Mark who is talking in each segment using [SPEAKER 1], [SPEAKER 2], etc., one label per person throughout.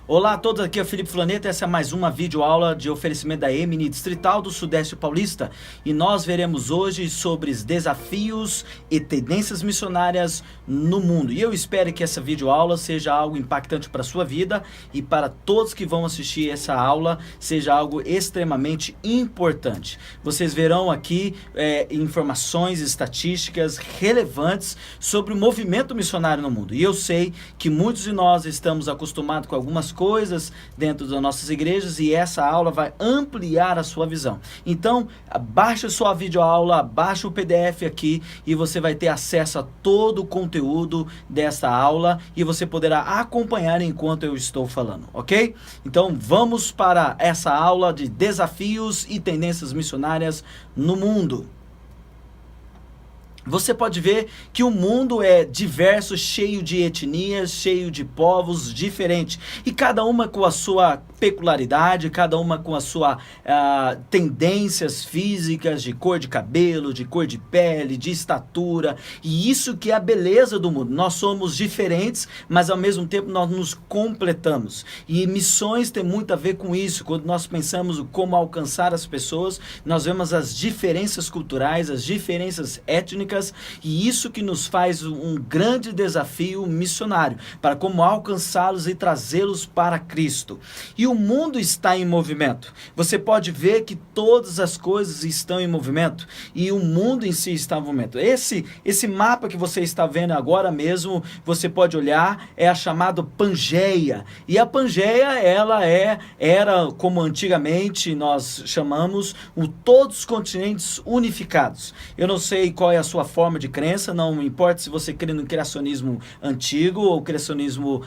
[SPEAKER 1] Olá a todos, aqui é o Felipe Flaneta, essa é mais uma videoaula de oferecimento da EMNI Distrital do Sudeste Paulista e nós veremos hoje sobre os desafios e tendências missionárias no mundo. E eu espero que essa videoaula seja algo impactante para a sua vida e para todos que vão assistir essa aula, seja algo extremamente importante. Vocês verão aqui informações estatísticas relevantes sobre o movimento missionário no mundo. E eu sei que muitos de nós estamos acostumados com algumas coisas dentro das nossas igrejas e essa aula vai ampliar a sua visão. Então, baixe sua videoaula, baixe o PDF aqui e você vai ter acesso a todo o conteúdo dessa aula e você poderá acompanhar enquanto eu estou falando, ok? Então, vamos para essa aula de desafios e tendências missionárias no mundo. Você pode ver que o mundo é diverso, cheio de etnias, cheio de povos diferentes. E cada uma com a sua peculiaridade, cada uma com a sua tendências físicas, de cor de cabelo, de cor de pele, de estatura. E isso que é a beleza do mundo. Nós somos diferentes, mas ao mesmo tempo nós nos completamos. E missões tem muito a ver com isso. Quando nós pensamos como alcançar as pessoas, nós vemos as diferenças culturais, as diferenças étnicas, e isso que nos faz um grande desafio missionário, para como alcançá-los e trazê-los para Cristo. E o mundo está em movimento. Você pode ver que todas as coisas estão em movimento, e o mundo em si está em movimento. Esse mapa que você está vendo agora mesmo, você pode olhar, é a chamada Pangeia. E a Pangeia, ela era como antigamente nós chamamos, todos os continentes unificados. Eu não sei qual é a sua forma de crença, não importa se você crê no criacionismo antigo ou criacionismo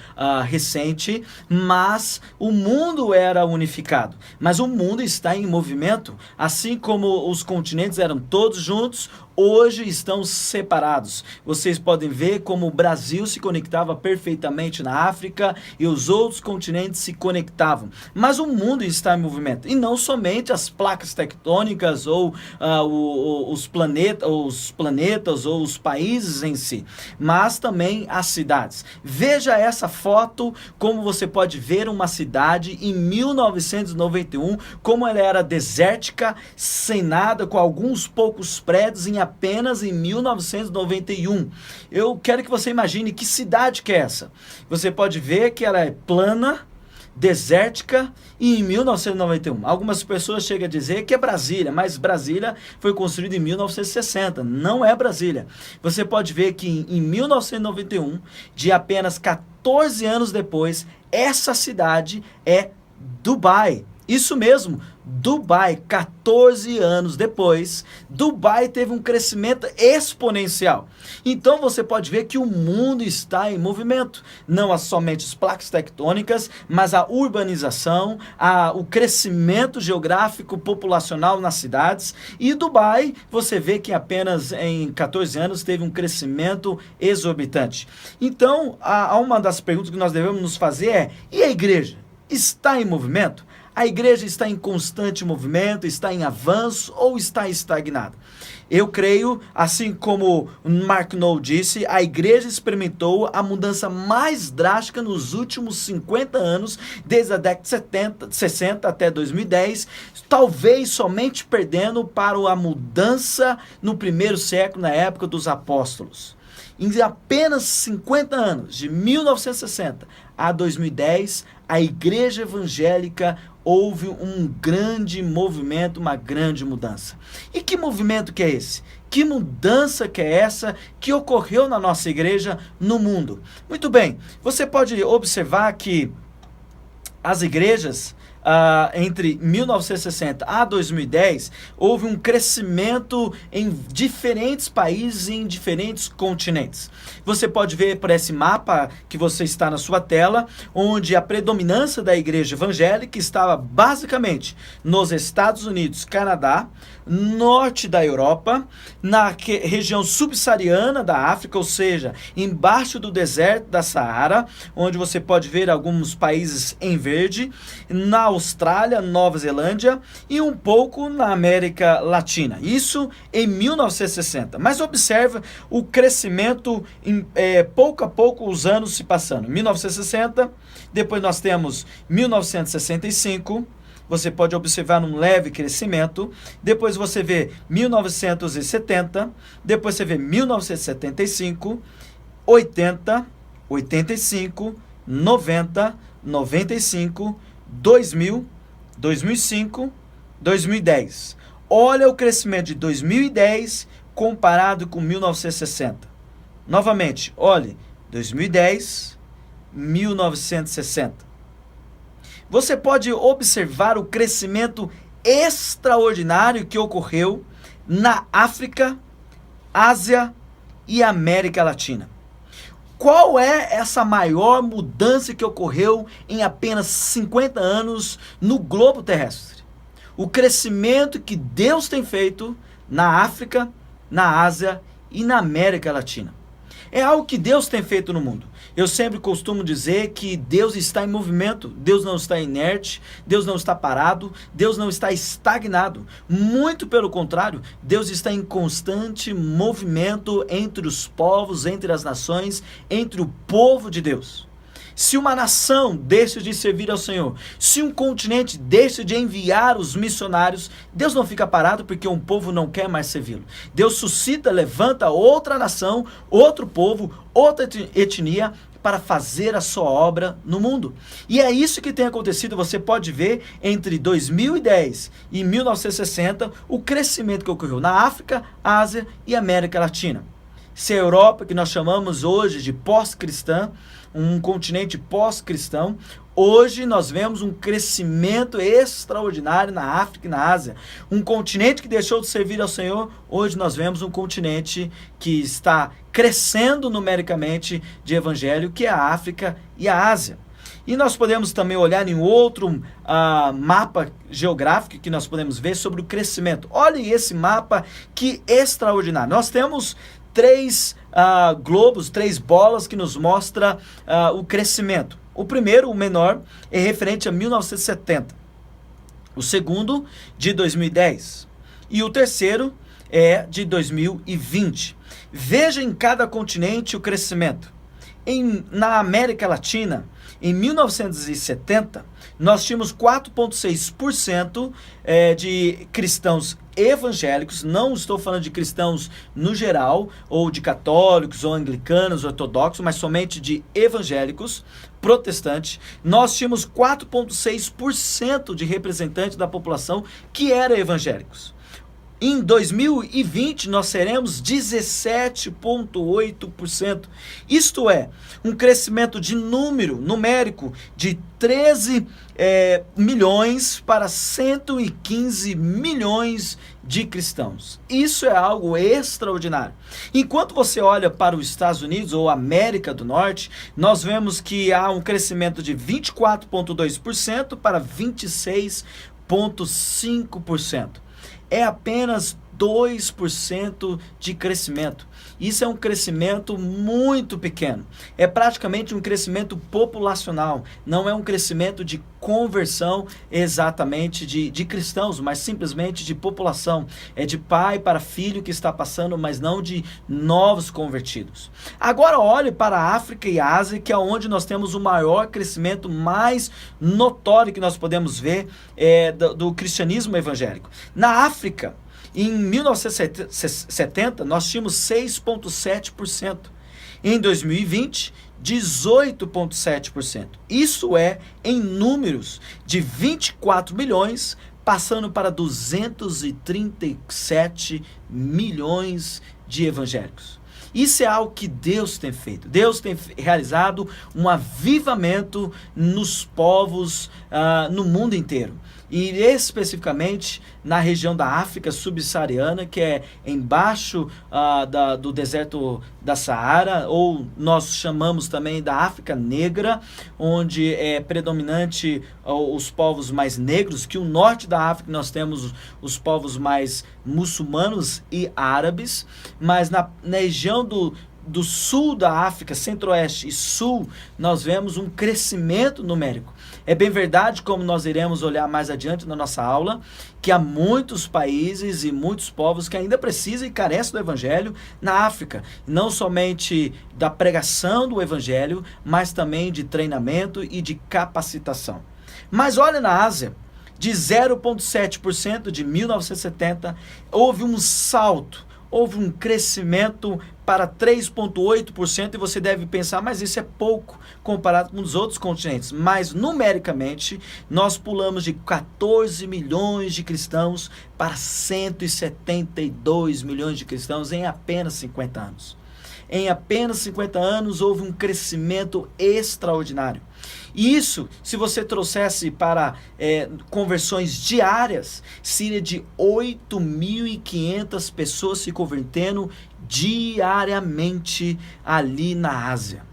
[SPEAKER 1] recente, mas o mundo era unificado. Mas o mundo está em movimento, assim como os continentes eram todos juntos, hoje estão separados. Vocês podem ver como o Brasil se conectava perfeitamente na África e os outros continentes se conectavam. Mas o mundo está em movimento. E não somente as placas tectônicas ou os planetas ou os países em si, mas também as cidades. Veja essa foto, como você pode ver uma cidade em 1991, como ela era desértica, sem nada, com alguns poucos prédios apenas em 1991. Eu quero que você imagine que cidade que é essa. Você pode ver que ela é plana, desértica e em 1991. Algumas pessoas chegam a dizer que é Brasília, mas Brasília foi construída em 1960, não é Brasília. Você pode ver que em 1991, de apenas 14 anos depois, essa cidade é Dubai. Isso mesmo, Dubai, 14 anos depois, Dubai teve um crescimento exponencial. Então você pode ver que o mundo está em movimento. Não somente as placas tectônicas, mas a urbanização, o crescimento geográfico populacional nas cidades. E Dubai, você vê que apenas em 14 anos teve um crescimento exorbitante. Então, uma das perguntas que nós devemos nos fazer é: e a igreja? Está em movimento? A igreja está em constante movimento, está em avanço ou está estagnada? Eu creio, assim como Mark Knowles disse, a igreja experimentou a mudança mais drástica nos últimos 50 anos, desde a década de 60 até 2010, talvez somente perdendo para a mudança no primeiro século, na época dos apóstolos. Em apenas 50 anos, de 1960 a 2010, a igreja evangélica houve um grande movimento, uma grande mudança. E que movimento que é esse? Que mudança que é essa que ocorreu na nossa igreja no mundo? Muito bem, você pode observar que as igrejas entre 1960 a 2010, houve um crescimento em diferentes países e em diferentes continentes. Você pode ver por esse mapa que você está na sua tela, onde a predominância da igreja evangélica estava basicamente nos Estados Unidos, Canadá, norte da Europa, na região subsaariana da África, ou seja, embaixo do deserto da Saara, onde você pode ver alguns países em verde, na Austrália, Nova Zelândia e um pouco na América Latina. Isso em 1960. Mas observa o crescimento pouco a pouco, os anos se passando. 1960, depois nós temos 1965. Você pode observar um leve crescimento. Depois você vê 1970. Depois você vê 1975, 80, 85, 90, 95, 2000, 2005, 2010. Olha o crescimento de 2010 comparado com 1960. Novamente, olhe, 2010, 1960. Você pode observar o crescimento extraordinário que ocorreu na África, Ásia e América Latina. Qual é essa maior mudança que ocorreu em apenas 50 anos no globo terrestre? O crescimento que Deus tem feito na África, na Ásia e na América Latina. É algo que Deus tem feito no mundo. Eu sempre costumo dizer que Deus está em movimento, Deus não está inerte, Deus não está parado, Deus não está estagnado. Muito pelo contrário, Deus está em constante movimento entre os povos, entre as nações, entre o povo de Deus. Se uma nação deixa de servir ao Senhor, se um continente deixa de enviar os missionários, Deus não fica parado porque um povo não quer mais servi-lo. Deus suscita, levanta outra nação, outro povo, outra etnia para fazer a sua obra no mundo. E é isso que tem acontecido. Você pode ver entre 2010 e 1960 o crescimento que ocorreu na África, Ásia e América Latina. Se a Europa, que nós chamamos hoje de pós-cristã, um continente pós-cristão, hoje nós vemos um crescimento extraordinário na África e na Ásia. Um continente que deixou de servir ao Senhor, hoje nós vemos um continente que está crescendo numericamente de evangelho, que é a África e a Ásia. E nós podemos também olhar em outro mapa geográfico que nós podemos ver sobre o crescimento. Olhe esse mapa, que extraordinário. Nós temos três globos, três bolas que nos mostra o crescimento. O primeiro, o menor, é referente a 1970. O segundo, de 2010. E o terceiro é de 2020. Veja em cada continente o crescimento. Na América Latina, em 1970, nós tínhamos 4,6% de cristãos evangélicos. Não estou falando de cristãos no geral, ou de católicos, ou anglicanos, ortodoxos, mas somente de evangélicos, protestantes. Nós tínhamos 4,6% de representantes da população que eram evangélicos. Em 2020, nós seremos 17,8%. Isto é, um crescimento de numérico de 13 milhões para 115 milhões de cristãos. Isso é algo extraordinário. Enquanto você olha para os Estados Unidos ou América do Norte, nós vemos que há um crescimento de 24,2% para 26,5%. É apenas 2% de crescimento. Isso é um crescimento muito pequeno. É praticamente um crescimento populacional. Não é um crescimento de conversão exatamente de cristãos, mas simplesmente de população. É de pai para filho que está passando, mas não de novos convertidos. Agora olhe para a África e a Ásia, que é onde nós temos o maior crescimento mais notório que nós podemos ver do cristianismo evangélico. Na África, em 1970, nós tínhamos 6,7%. Em 2020, 18,7%. Isso é em números de 24 milhões, passando para 237 milhões de evangélicos. Isso é algo que Deus tem feito. Deus tem realizado um avivamento nos povos no mundo inteiro. E especificamente na região da África subsaariana, que é embaixo do deserto da Saara, ou nós chamamos também da África Negra, onde é predominante os povos mais negros, que o norte da África nós temos os povos mais muçulmanos e árabes, mas na região do sul da África, centro-oeste e sul, nós vemos um crescimento numérico. É bem verdade, como nós iremos olhar mais adiante na nossa aula, que há muitos países e muitos povos que ainda precisam e carecem do Evangelho na África. Não somente da pregação do Evangelho, mas também de treinamento e de capacitação. Mas olha na Ásia, de 0,7% de 1970, houve um salto, houve um crescimento para 3,8%, e você deve pensar, mas isso é pouco comparado com os outros continentes. Mas, numericamente, nós pulamos de 14 milhões de cristãos para 172 milhões de cristãos em apenas 50 anos. Em apenas 50 anos, houve um crescimento extraordinário. E isso, se você trouxesse para conversões diárias, seria de 8.500 pessoas se convertendo diariamente ali na Ásia.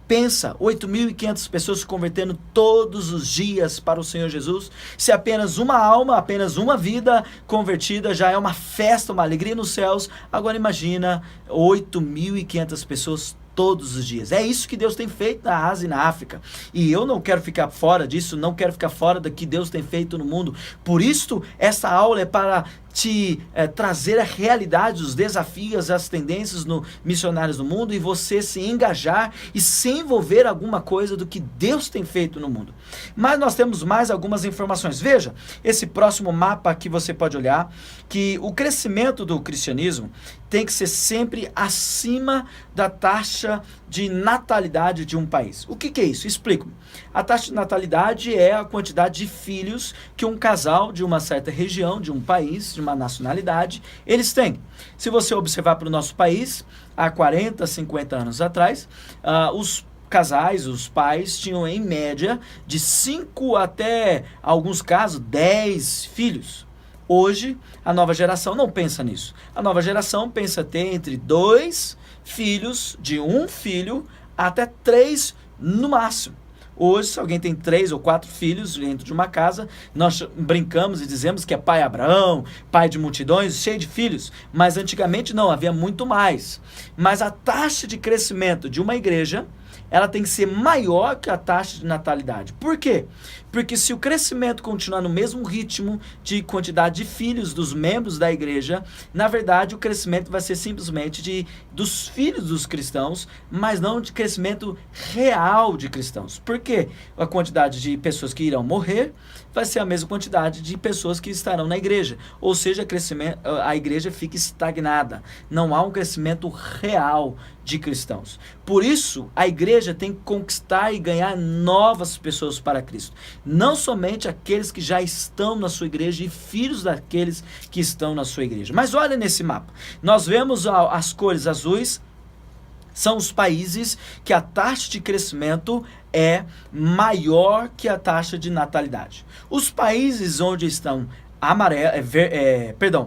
[SPEAKER 1] Pensa, 8.500 pessoas se convertendo todos os dias para o Senhor Jesus. Se apenas uma alma, apenas uma vida convertida já é uma festa, uma alegria nos céus. Agora imagina 8.500 pessoas todos os dias. É isso que Deus tem feito na Ásia e na África. E eu não quero ficar fora disso, não quero ficar fora do que Deus tem feito no mundo. Por isso, essa aula é para te trazer a realidade, os desafios, as tendências no missionários no mundo, e você se engajar e se envolver alguma coisa do que Deus tem feito no mundo. Mas nós temos mais algumas informações. Veja, esse próximo mapa aqui você pode olhar, que o crescimento do cristianismo tem que ser sempre acima da taxa de natalidade de um país. O que é isso? Explico-me. A taxa de natalidade é a quantidade de filhos que um casal de uma certa região, de um país, de uma nacionalidade, eles têm. Se você observar para o nosso país, há 40, 50 anos atrás, os casais, os pais, tinham em média de 5 até, alguns casos, 10 filhos. Hoje, a nova geração não pensa nisso. A nova geração pensa ter entre 2 filhos, de um filho, até 3 no máximo. Hoje, se alguém tem 3 ou 4 filhos dentro de uma casa, nós brincamos e dizemos que é pai Abraão, pai de multidões, cheio de filhos. Mas antigamente não, havia muito mais. Mas a taxa de crescimento de uma igreja, ela tem que ser maior que a taxa de natalidade. Por quê? Porque se o crescimento continuar no mesmo ritmo de quantidade de filhos dos membros da igreja, na verdade o crescimento vai ser simplesmente dos filhos dos cristãos, mas não de crescimento real de cristãos. Por quê? A quantidade de pessoas que irão morrer vai ser a mesma quantidade de pessoas que estarão na igreja. Ou seja, a igreja fica estagnada. Não há um crescimento real de cristãos. Por isso, a igreja tem que conquistar e ganhar novas pessoas para Cristo. Não somente aqueles que já estão na sua igreja e filhos daqueles que estão na sua igreja. Mas olha nesse mapa. Nós vemos as cores azuis, são os países que a taxa de crescimento é maior que a taxa de natalidade. Os países onde estão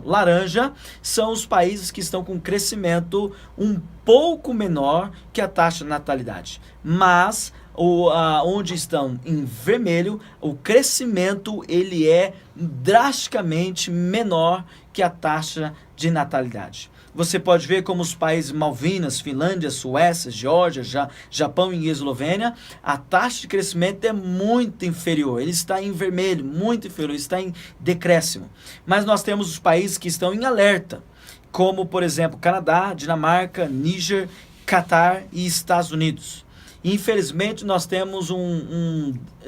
[SPEAKER 1] laranja são os países que estão com crescimento um pouco menor que a taxa de natalidade. Mas onde estão em vermelho, o crescimento ele é drasticamente menor que a taxa de natalidade. Você pode ver como os países Malvinas, Finlândia, Suécia, Geórgia, Japão e Eslovênia, a taxa de crescimento é muito inferior. Ele está em vermelho, muito inferior, está em decréscimo. Mas nós temos os países que estão em alerta, como, por exemplo, Canadá, Dinamarca, Níger, Catar e Estados Unidos. Infelizmente, nós temos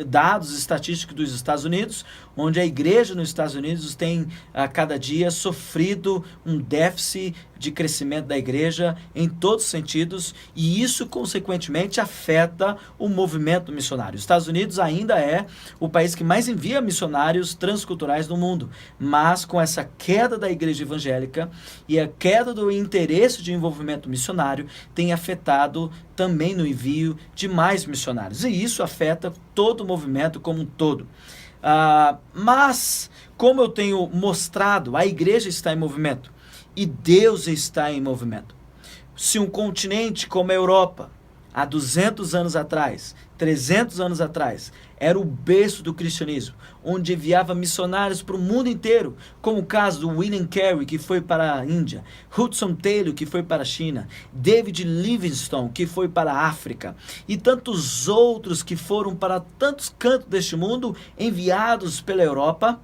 [SPEAKER 1] dados estatísticos dos Estados Unidos, onde a igreja nos Estados Unidos tem a cada dia sofrido um déficit de crescimento da igreja em todos os sentidos, e isso consequentemente afeta o movimento missionário. Os Estados Unidos ainda é o país que mais envia missionários transculturais no mundo, mas com essa queda da igreja evangélica e a queda do interesse de envolvimento missionário tem afetado também no envio de mais missionários, e isso afeta todo o movimento como um todo. Mas, como eu tenho mostrado, a igreja está em movimento e Deus está em movimento. Se um continente como a Europa, há 200 anos atrás, 300 anos atrás, era o berço do cristianismo, onde enviava missionários para o mundo inteiro, como o caso do William Carey, que foi para a Índia, Hudson Taylor, que foi para a China, David Livingstone, que foi para a África, e tantos outros que foram para tantos cantos deste mundo, enviados pela Europa.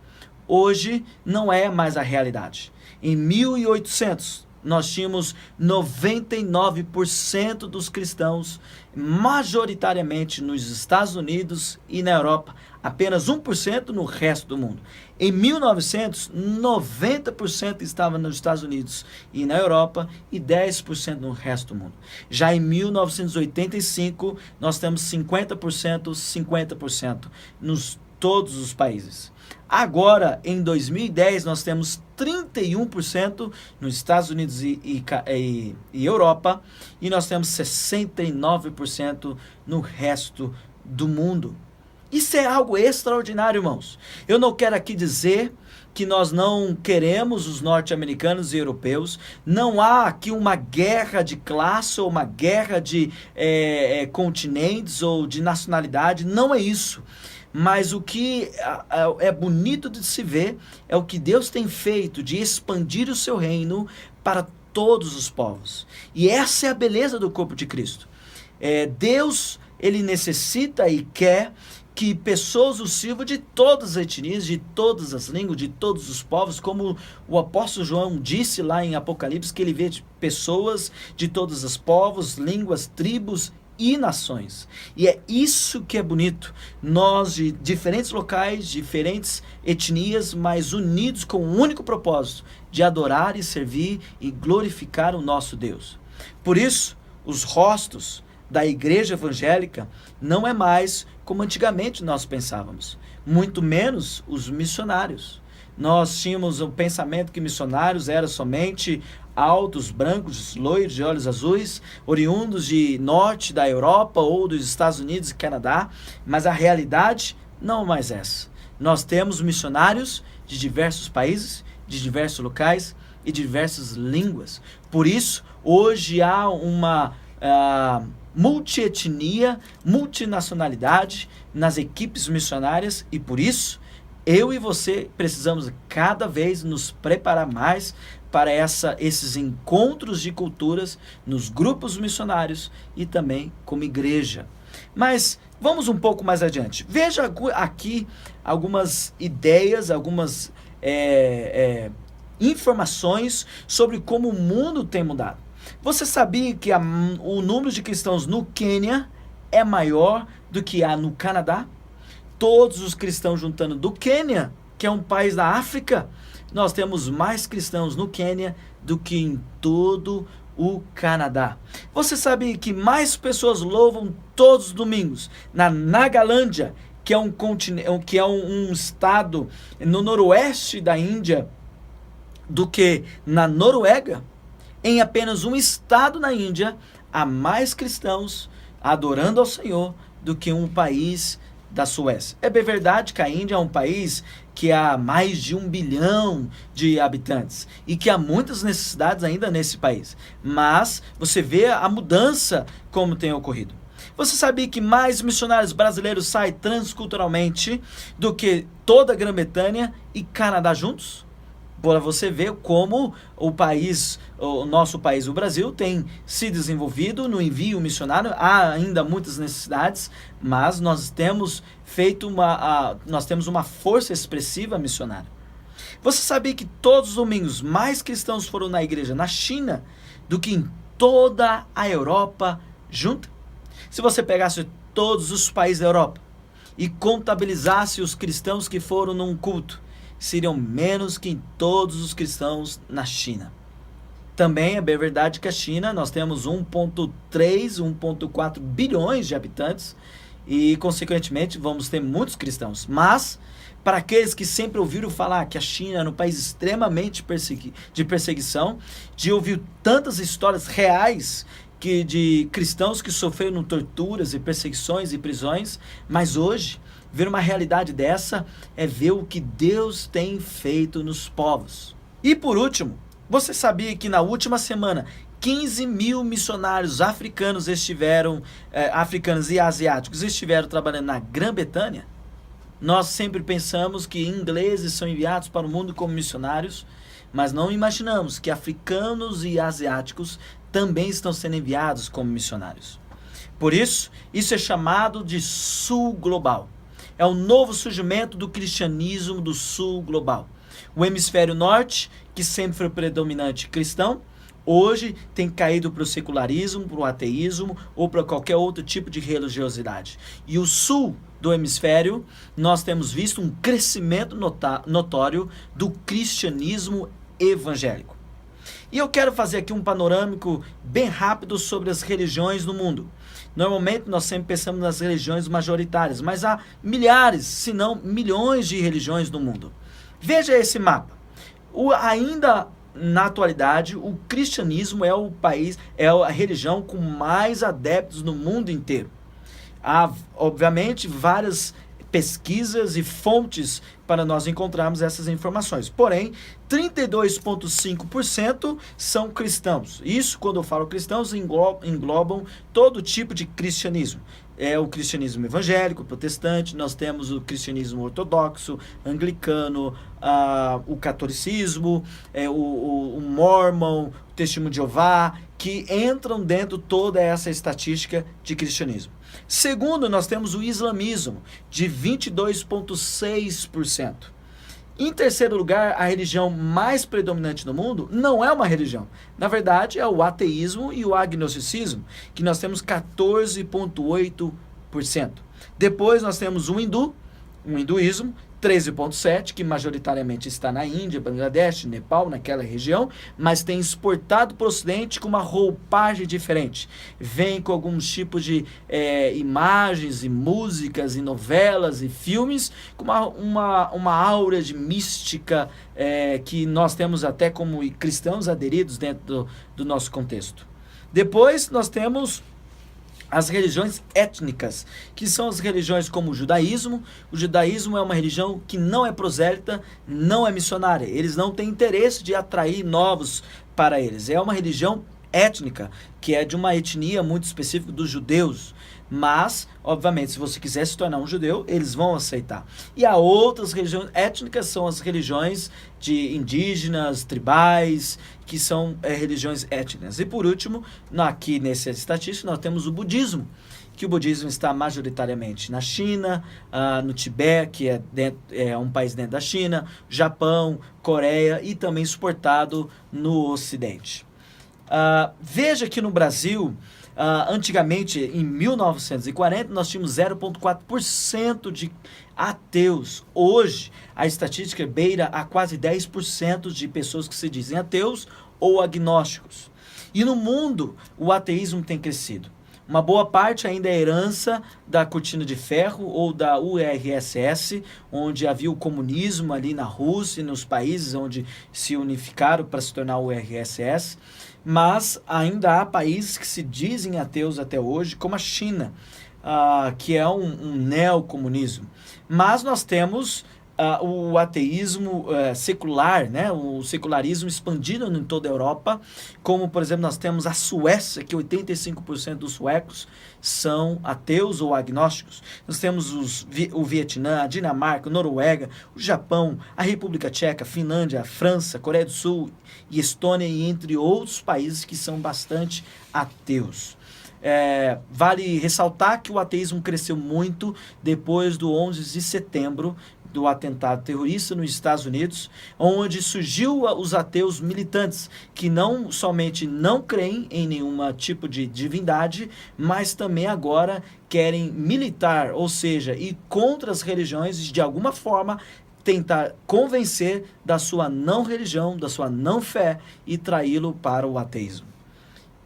[SPEAKER 1] Hoje não é mais a realidade. Em 1800, nós tínhamos 99% dos cristãos, majoritariamente nos Estados Unidos e na Europa, apenas 1% no resto do mundo. Em 1900, 90% estavam nos Estados Unidos e na Europa e 10% no resto do mundo. Já em 1985, nós temos 50%, 50% nos todos os países. Agora, em 2010, nós temos 31% nos Estados Unidos e Europa, e nós temos 69% no resto do mundo. Isso é algo extraordinário, irmãos. Eu não quero aqui dizer que nós não queremos os norte-americanos e europeus. Não há aqui uma guerra de classe ou uma guerra de continentes ou de nacionalidade. Não é isso. Mas o que é bonito de se ver é o que Deus tem feito de expandir o seu reino para todos os povos. E essa é a beleza do corpo de Cristo. Deus, ele necessita e quer que pessoas o sirvam de todas as etnias, de todas as línguas, de todos os povos, como o apóstolo João disse lá em Apocalipse, que ele vê de pessoas de todos os povos, línguas, tribos e nações. E é isso que é bonito. Nós de diferentes locais, diferentes etnias, mas unidos com um único propósito, de adorar e servir e glorificar o nosso Deus. Por isso, os rostos da igreja evangélica não é mais como antigamente nós pensávamos, muito menos os missionários. Nós tínhamos o pensamento que missionários eram somente altos, brancos, loiros, de olhos azuis, oriundos de norte da Europa ou dos Estados Unidos e Canadá, mas a realidade não é mais essa. Nós temos missionários de diversos países, de diversos locais e de diversas línguas. Por isso, hoje há uma multietnia, multinacionalidade nas equipes missionárias, e por isso eu e você precisamos cada vez nos preparar mais para esses encontros de culturas nos grupos missionários e também como igreja. Mas vamos um pouco mais adiante. Veja aqui algumas ideias, algumas informações sobre como o mundo tem mudado. Você sabia que o número de cristãos no Quênia é maior do que há no Canadá? Todos os cristãos juntando do Quênia, que é um país da África, nós temos mais cristãos no Quênia do que em todo o Canadá. Você sabe que mais pessoas louvam todos os domingos na Nagalândia, que é um estado no noroeste da Índia, do que na Noruega? Em apenas um estado na Índia, há mais cristãos adorando ao Senhor do que um país da Suécia. É bem verdade que a Índia é um país que há mais de 1 bilhão de habitantes e que há muitas necessidades ainda nesse país. Mas você vê a mudança como tem ocorrido. Você sabia que mais missionários brasileiros saem transculturalmente do que toda a Grã-Bretanha e Canadá juntos? Para você ver como o nosso país, o Brasil, tem se desenvolvido no envio missionário. Há ainda muitas necessidades, mas nós temos uma força expressiva missionária. Você sabia que todos os domingos mais cristãos foram na igreja na China do que em toda a Europa junta? Se você pegasse todos os países da Europa e contabilizasse os cristãos que foram num culto, seriam menos que em todos os cristãos na China. Também é bem verdade que a China, nós temos 1,3, 1,4 bilhões de habitantes e, consequentemente, vamos ter muitos cristãos. Mas, para aqueles que sempre ouviram falar que a China era um país extremamente de perseguição, de ouvir tantas histórias reais de cristãos que sofreram torturas e perseguições e prisões, mas hoje ver uma realidade dessa é ver o que Deus tem feito nos povos. E por último, você sabia que na última semana, 15 mil missionários africanos africanos e asiáticos estiveram trabalhando na Grã-Bretanha. Nós sempre pensamos que ingleses são enviados para o mundo como missionários, mas não imaginamos que africanos e asiáticos também estão sendo enviados como missionários. Por isso é chamado de Sul Global. É o novo surgimento do cristianismo do Sul Global. O hemisfério norte, que sempre foi predominante cristão, hoje tem caído para o secularismo, para o ateísmo ou para qualquer outro tipo de religiosidade. E o sul do hemisfério, nós temos visto um crescimento notório do cristianismo evangélico. E eu quero fazer aqui um panorâmico bem rápido sobre as religiões no mundo. Normalmente nós sempre pensamos nas religiões majoritárias, mas há milhares, se não milhões de religiões no mundo. Veja esse mapa. Ainda na atualidade, o cristianismo é a religião com mais adeptos no mundo inteiro. Há, obviamente, várias pesquisas e fontes para nós encontrarmos essas informações. Porém, 32,5% são cristãos. Isso, quando eu falo cristãos, englobam todo tipo de cristianismo. É o cristianismo evangélico, protestante, nós temos o cristianismo ortodoxo, anglicano, o catolicismo, o mormon, o testemunho de Jeová, que entram dentro de toda essa estatística de cristianismo. Segundo, nós temos o islamismo, de 22,6%. Em terceiro lugar, a religião mais predominante no mundo não é uma religião. Na verdade, é o ateísmo e o agnosticismo, que nós temos 14,8%. Depois nós temos o hinduísmo, 13,7%, que majoritariamente está na Índia, Bangladesh, Nepal, naquela região, mas tem exportado para o Ocidente com uma roupagem diferente. Vem com alguns tipos de imagens e músicas e novelas e filmes, com uma aura de mística que nós temos até como cristãos aderidos dentro do nosso contexto. Depois nós temos as religiões étnicas, que são as religiões como o judaísmo. O judaísmo é uma religião que não é prosélita, não é missionária. Eles não têm interesse de atrair novos para eles. É uma religião étnica, que é de uma etnia muito específica dos judeus. Mas, obviamente, se você quiser se tornar um judeu, eles vão aceitar. E há outras religiões étnicas, são as religiões de indígenas, tribais, que são religiões étnicas. E por último, aqui nessa estatística, nós temos o budismo, que o budismo está majoritariamente na China, no Tibete, que é um país dentro da China, Japão, Coreia e também exportado no Ocidente. Veja que no Brasil, antigamente, em 1940, nós tínhamos 0,4% de ateus. Hoje, a estatística beira a quase 10% de pessoas que se dizem ateus ou agnósticos. E no mundo, o ateísmo tem crescido. Uma boa parte ainda é herança da cortina de ferro ou da URSS, onde havia o comunismo ali na Rússia e nos países onde se unificaram para se tornar URSS. Mas ainda há países que se dizem ateus até hoje, como a China, que é um neocomunismo. Mas nós temos o ateísmo secular, né? O secularismo expandido em toda a Europa, como, por exemplo, nós temos a Suécia, que 85% dos suecos são ateus ou agnósticos. Nós temos o Vietnã, a Dinamarca, a Noruega, o Japão, a República Tcheca, a Finlândia, a França, a Coreia do Sul e Estônia, e entre outros países que são bastante ateus. Vale ressaltar que o ateísmo cresceu muito depois do 11 de setembro, do atentado terrorista nos Estados Unidos, onde surgiu os ateus militantes, que não somente não creem em nenhum tipo de divindade, mas também agora querem militar, ou seja, ir contra as religiões e de alguma forma tentar convencer da sua não religião, da sua não fé e traí-lo para o ateísmo.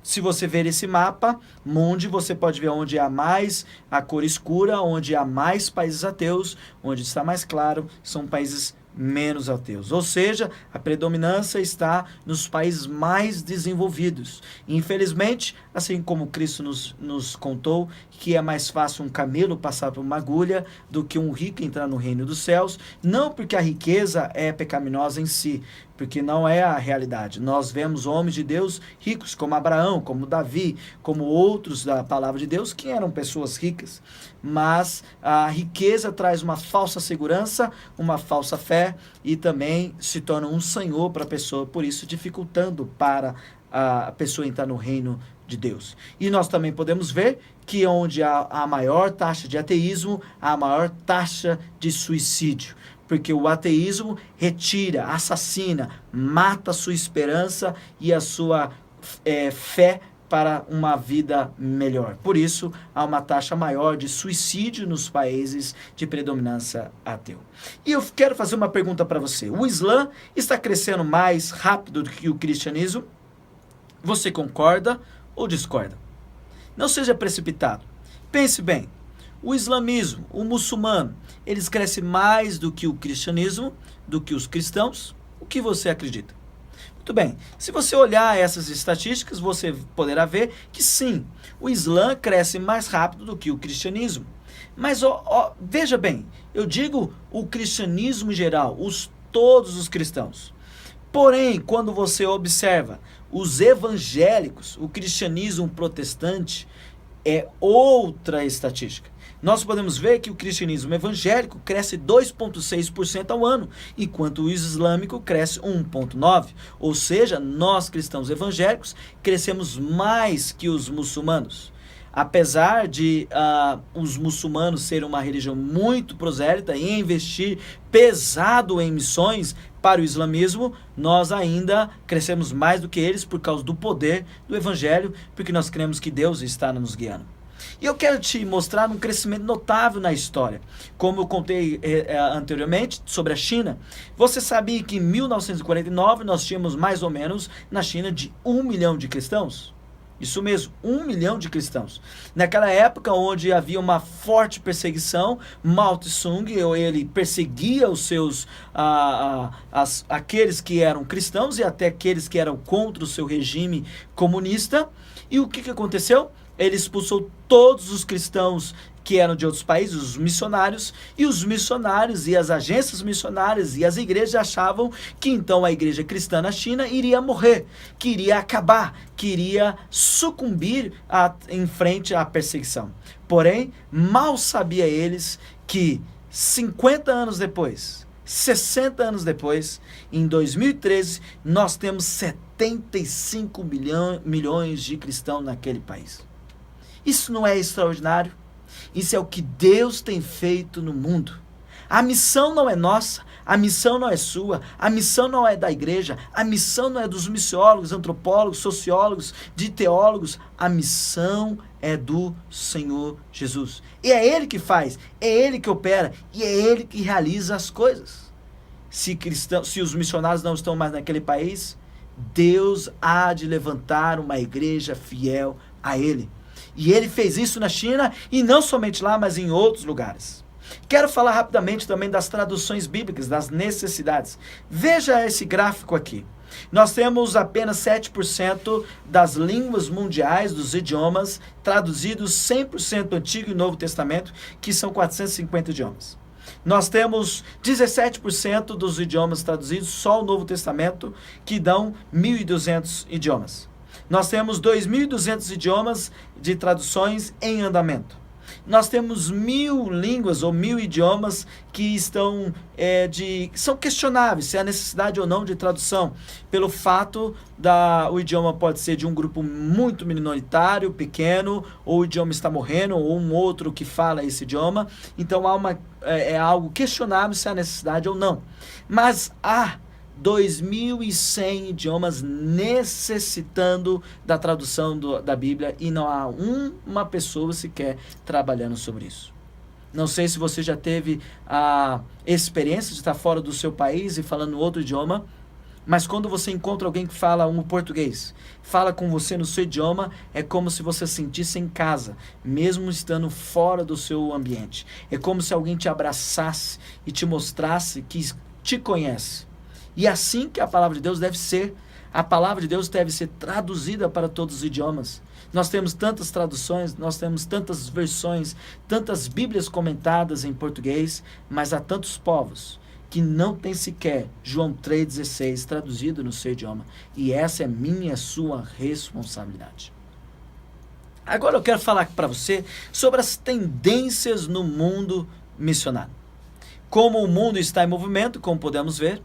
[SPEAKER 1] Se você ver esse mapa mundi, você pode ver onde há mais a cor escura, onde há mais países ateus, onde está mais claro, são países menos ateus. Ou seja, a predominância está nos países mais desenvolvidos. Infelizmente, assim como Cristo nos contou, que é mais fácil um camelo passar por uma agulha do que um rico entrar no reino dos céus, não porque a riqueza é pecaminosa em si, porque não é a realidade. Nós vemos homens de Deus ricos, como Abraão, como Davi, como outros da palavra de Deus, que eram pessoas ricas. Mas a riqueza traz uma falsa segurança, uma falsa fé, e também se torna um senhor para a pessoa, por isso dificultando para a pessoa entrar no reino de Deus. E nós também podemos ver que onde há a maior taxa de ateísmo, há a maior taxa de suicídio. Porque o ateísmo retira, assassina, mata a sua esperança e a sua fé para uma vida melhor. Por isso, há uma taxa maior de suicídio nos países de predominância ateu. E eu quero fazer uma pergunta para você. O Islã está crescendo mais rápido do que o cristianismo? Você concorda ou discorda? Não seja precipitado. Pense bem. O islamismo, o muçulmano, eles crescem mais do que o cristianismo, do que os cristãos? O que você acredita? Muito bem, se você olhar essas estatísticas, você poderá ver que sim, o Islã cresce mais rápido do que o cristianismo. Mas veja bem, eu digo o cristianismo em geral, todos os cristãos. Porém, quando você observa os evangélicos, o cristianismo protestante, é outra estatística. Nós podemos ver que o cristianismo evangélico cresce 2,6% ao ano, enquanto o islâmico cresce 1,9%. Ou seja, nós cristãos evangélicos crescemos mais que os muçulmanos. Apesar de os muçulmanos serem uma religião muito prosélita e investir pesado em missões para o islamismo, nós ainda crescemos mais do que eles por causa do poder do evangelho, porque nós cremos que Deus está nos guiando. E eu quero te mostrar um crescimento notável na história. Como eu contei anteriormente sobre a China, você sabia que em 1949 nós tínhamos mais ou menos na China de 1 milhão de cristãos? Isso mesmo, 1 milhão de cristãos. Naquela época onde havia uma forte perseguição, Mao Tse-tung, ele perseguia os seus, aqueles que eram cristãos e até aqueles que eram contra o seu regime comunista. E o que aconteceu? Ele expulsou todos os cristãos que eram de outros países, os missionários, e os missionários e as agências missionárias e as igrejas achavam que então a igreja cristã na China iria morrer, que iria acabar, que iria sucumbir em frente à perseguição. Porém, mal sabia eles que 50 anos depois, 60 anos depois, em 2013, nós temos 75 milhões de cristãos naquele país. Isso não é extraordinário? Isso é o que Deus tem feito no mundo. A missão não é nossa, a missão não é sua, a missão não é da igreja, a missão não é dos missiólogos, antropólogos, sociólogos, de teólogos, a missão é do Senhor Jesus. E é Ele que faz, é Ele que opera e é Ele que realiza as coisas. Se os missionários não estão mais naquele país, Deus há de levantar uma igreja fiel a Ele. E Ele fez isso na China, e não somente lá, mas em outros lugares. Quero falar rapidamente também das traduções bíblicas, das necessidades. Veja esse gráfico aqui. Nós temos apenas 7% das línguas mundiais, dos idiomas, traduzidos 100% Antigo e Novo Testamento, que são 450 idiomas. Nós temos 17% dos idiomas traduzidos, só o Novo Testamento, que dão 1.200 idiomas. Nós temos 2.200 idiomas de traduções em andamento. Nós temos 1.000 línguas ou 1.000 idiomas que são questionáveis se há necessidade ou não de tradução, pelo fato o idioma pode ser de um grupo muito minoritário, pequeno, ou o idioma está morrendo, ou um outro que fala esse idioma. Então é algo questionável se há necessidade ou não. Mas há 2.100 idiomas necessitando da tradução da Bíblia e não há uma pessoa sequer trabalhando sobre isso. Não sei se você já teve a experiência de estar fora do seu país e falando outro idioma, mas quando você encontra alguém que fala um português, fala com você no seu idioma, é como se você se sentisse em casa, mesmo estando fora do seu ambiente. É como se alguém te abraçasse e te mostrasse que te conhece. E assim que a palavra de Deus deve ser. A palavra de Deus deve ser traduzida para todos os idiomas. Nós temos tantas traduções, nós temos tantas versões, tantas Bíblias comentadas em português, mas há tantos povos que não tem sequer João 3,16 traduzido no seu idioma. E essa é minha e a sua responsabilidade. Agora eu quero falar para você sobre as tendências no mundo missionário. Como o mundo está em movimento, como podemos ver,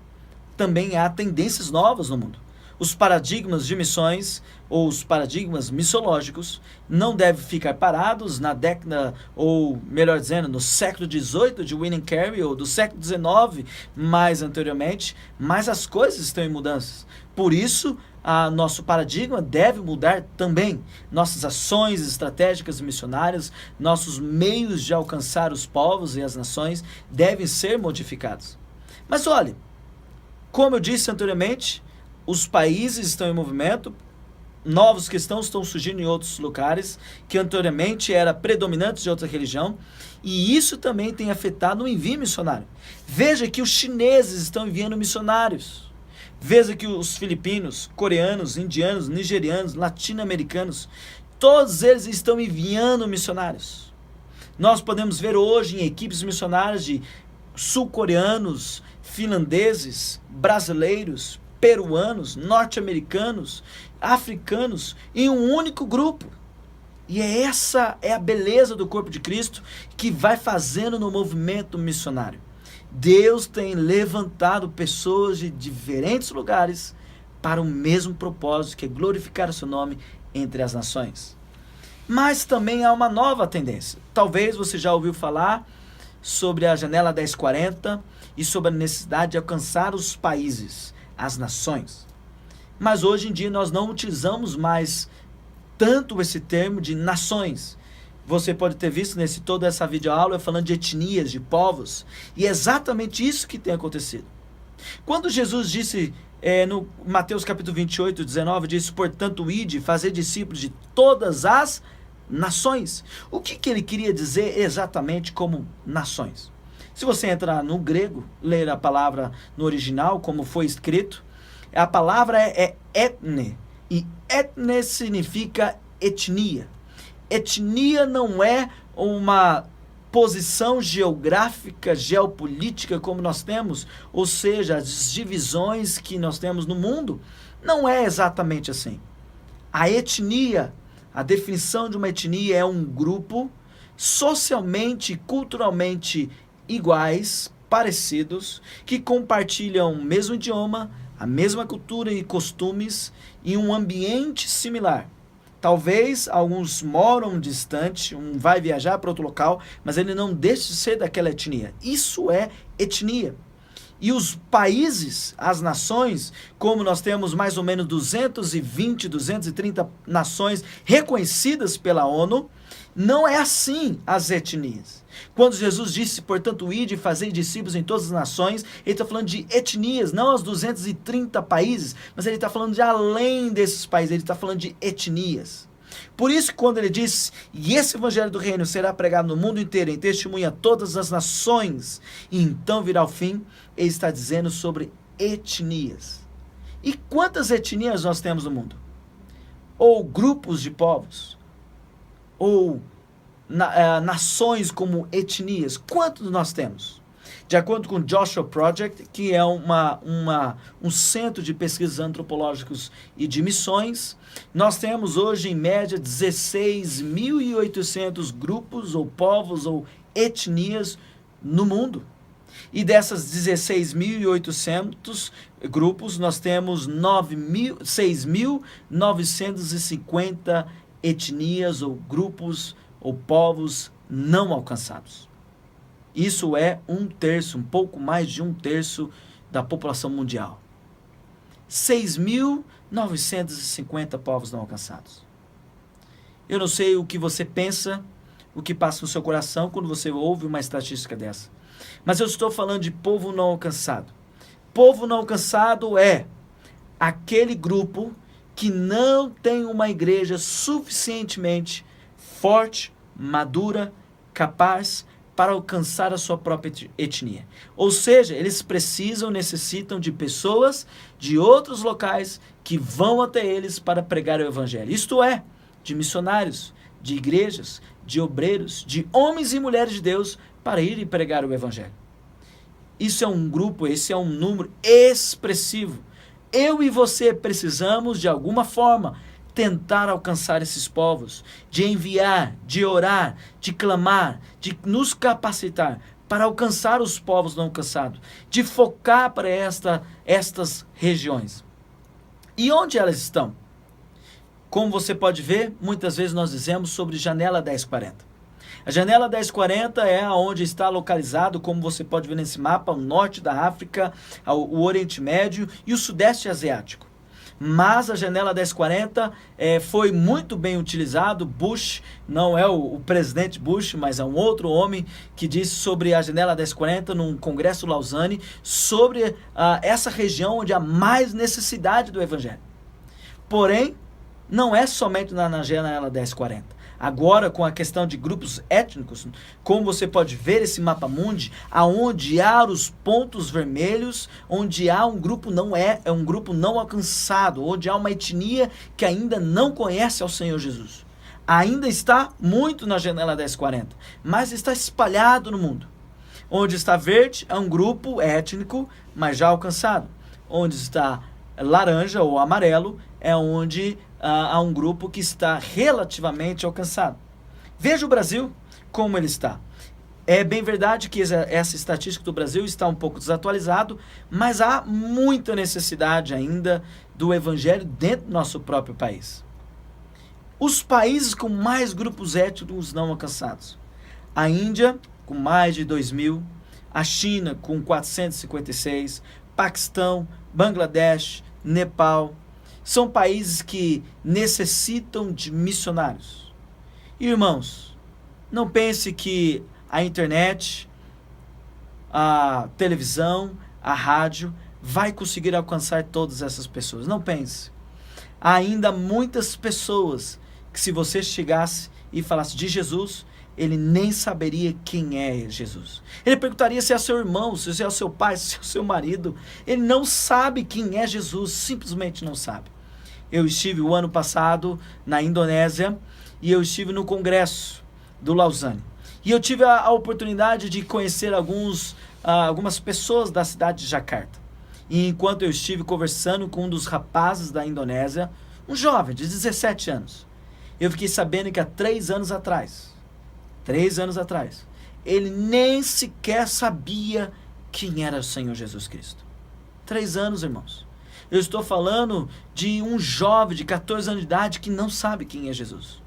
[SPEAKER 1] também há tendências novas no mundo. Os paradigmas de missões, ou os paradigmas missiológicos, não devem ficar parados na década, ou melhor dizendo, no século XVIII de William Carey, ou do século XIX, mais anteriormente, mas as coisas estão em mudanças. Por isso, nosso paradigma deve mudar também. Nossas ações estratégicas missionárias, nossos meios de alcançar os povos e as nações devem ser modificados. Mas olhe, como eu disse anteriormente, os países estão em movimento, novos cristãos estão surgindo em outros lugares, que anteriormente era predominantes de outra religião, e isso também tem afetado o envio missionário. Veja que os chineses estão enviando missionários. Veja que os filipinos, coreanos, indianos, nigerianos, latino-americanos, todos eles estão enviando missionários. Nós podemos ver hoje em equipes missionárias de sul-coreanos, finlandeses, brasileiros, peruanos, norte-americanos, africanos, em um único grupo. E essa é a beleza do corpo de Cristo que vai fazendo no movimento missionário. Deus tem levantado pessoas de diferentes lugares para o mesmo propósito, que é glorificar o seu nome entre as nações. Mas também há uma nova tendência. Talvez você já ouviu falar sobre a janela 1040 e sobre a necessidade de alcançar os países, as nações. Mas hoje em dia nós não utilizamos mais tanto esse termo de nações. Você pode ter visto toda essa videoaula eu falando de etnias, de povos, e é exatamente isso que tem acontecido. Quando Jesus disse no Mateus capítulo 28, 19, disse: portanto, ide, fazer discípulos de todas as nações. O que ele queria dizer exatamente como nações? Se você entrar no grego, ler a palavra no original, como foi escrito, a palavra é etne, e etne significa etnia. Etnia não é uma posição geográfica, geopolítica como nós temos, ou seja, as divisões que nós temos no mundo, não é exatamente assim. A etnia, a definição de uma etnia é um grupo socialmente e culturalmente iguais, parecidos, que compartilham o mesmo idioma, a mesma cultura e costumes em um ambiente similar. Talvez alguns moram distante, um vai viajar para outro local, mas ele não deixa de ser daquela etnia. Isso é etnia. E os países, as nações, como nós temos mais ou menos 220, 230 nações reconhecidas pela ONU, não é assim as etnias. Quando Jesus disse, portanto, ide e fazei discípulos em todas as nações, ele está falando de etnias, não os 230 países, mas ele está falando de além desses países, ele está falando de etnias. Por isso, quando ele diz, e esse evangelho do reino será pregado no mundo inteiro, em testemunha a todas as nações, e então virá o fim, ele está dizendo sobre etnias. E quantas etnias nós temos no mundo? Ou grupos de povos? Ou nações como etnias? Quantos nós temos? De acordo com o Joshua Project, que é um centro de pesquisas antropológicas e de missões, nós temos hoje em média 16.800 grupos ou povos ou etnias no mundo. E dessas 16.800 grupos, nós temos 6.950 etnias ou grupos ou povos não alcançados. Isso é 1/3, um pouco mais de 1/3 da população mundial. 6.950 povos não alcançados. Eu não sei o que você pensa, o que passa no seu coração quando você ouve uma estatística dessa. Mas eu estou falando de povo não alcançado. Povo não alcançado é aquele grupo que não tem uma igreja suficientemente forte, madura, capaz para alcançar a sua própria etnia. Ou seja, eles necessitam de pessoas de outros locais que vão até eles para pregar o evangelho. Isto é, de missionários, de igrejas, de obreiros, de homens e mulheres de Deus para ir e pregar o evangelho. Isso é um grupo, esse é um número expressivo. Eu e você precisamos, de alguma forma, tentar alcançar esses povos, de enviar, de orar, de clamar, de nos capacitar para alcançar os povos não alcançados, de focar para estas regiões. E onde elas estão? Como você pode ver, muitas vezes nós dizemos sobre janela 1040. A janela 1040 é onde está localizado, como você pode ver nesse mapa, o norte da África, o Oriente Médio e o Sudeste Asiático. Mas a janela 1040 foi muito bem utilizado. Bush, não é o presidente Bush, mas é um outro homem que disse sobre a janela 1040 num congresso Lausanne, sobre essa região onde há mais necessidade do evangelho. Porém, não é somente na janela 1040. Agora, com a questão de grupos étnicos, como você pode ver esse mapa mundi, aonde há os pontos vermelhos, onde há um grupo um grupo não alcançado, onde há uma etnia que ainda não conhece ao Senhor Jesus. Ainda está muito na janela 1040, mas está espalhado no mundo. Onde está verde é um grupo étnico, mas já alcançado. Onde está laranja ou amarelo é onde há um grupo que está relativamente alcançado. Veja o Brasil, como ele está. É bem verdade que essa estatística do Brasil está um pouco desatualizado, mas há muita necessidade ainda do evangelho dentro do nosso próprio país. Os países com mais grupos étnicos não alcançados. A Índia, com mais de 2.000, a China, com 456, Paquistão, Bangladesh, Nepal, são países que necessitam de missionários. Irmãos, não pense que a internet, a televisão, a rádio vai conseguir alcançar todas essas pessoas. Não pense. Há ainda muitas pessoas que, se você chegasse e falasse de Jesus, ele nem saberia quem é Jesus. Ele perguntaria se é seu irmão, se é o seu pai, se é o seu marido. Ele não sabe quem é Jesus, simplesmente não sabe. Eu estive o ano passado na Indonésia e eu estive no congresso do Lausanne. E eu tive a oportunidade de conhecer algumas pessoas da cidade de Jakarta. E enquanto eu estive conversando com um dos rapazes da Indonésia, um jovem de 17 anos, eu fiquei sabendo que há 3 anos atrás, ele nem sequer sabia quem era o Senhor Jesus Cristo. 3 anos, irmãos. Eu estou falando de um jovem de 14 anos de idade que não sabe quem é Jesus.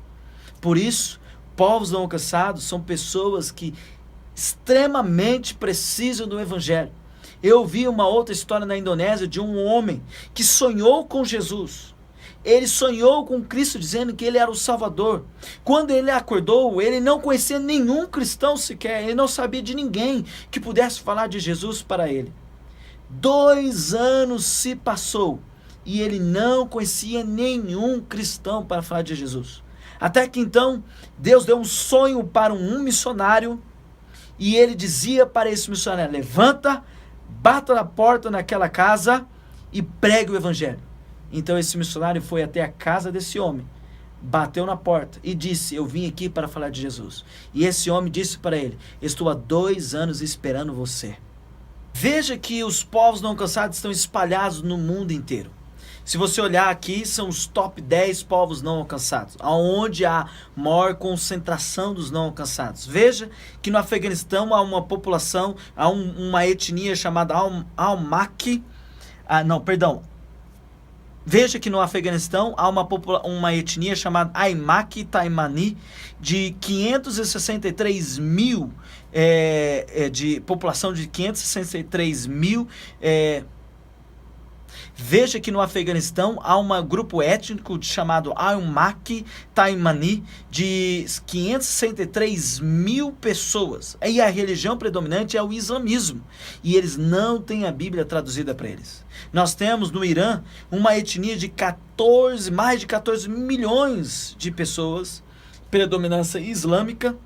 [SPEAKER 1] Por isso, povos não alcançados são pessoas que extremamente precisam do evangelho. Eu ouvi uma outra história na Indonésia de um homem que sonhou com Jesus. Ele sonhou com Cristo dizendo que ele era o Salvador. Quando ele acordou, ele não conhecia nenhum cristão sequer. Ele não sabia de ninguém que pudesse falar de Jesus para ele. 2 anos se passou e ele não conhecia nenhum cristão para falar de Jesus. Até que então, Deus deu um sonho para um missionário e ele dizia para esse missionário: levanta, bata na porta naquela casa e pregue o evangelho. Então esse missionário foi até a casa desse homem, bateu na porta e disse: eu vim aqui para falar de Jesus. E esse homem disse para ele: estou há 2 anos esperando você. Veja que os povos não alcançados estão espalhados no mundo inteiro. Se você olhar aqui, são os top 10 povos não alcançados, aonde há maior concentração dos não alcançados. Veja que no Afeganistão há uma população, há uma etnia chamada Almaki, Veja que no Afeganistão há uma etnia chamada Aimaki Taimani, de 563 mil, de população de 563 mil. Veja que no Afeganistão há um grupo étnico chamado Aimaki Taimani, de 563 mil pessoas. E a religião predominante é o islamismo. E eles não têm a Bíblia traduzida para eles. Nós temos no Irã uma etnia de mais de 14 milhões de pessoas, predominância islâmica,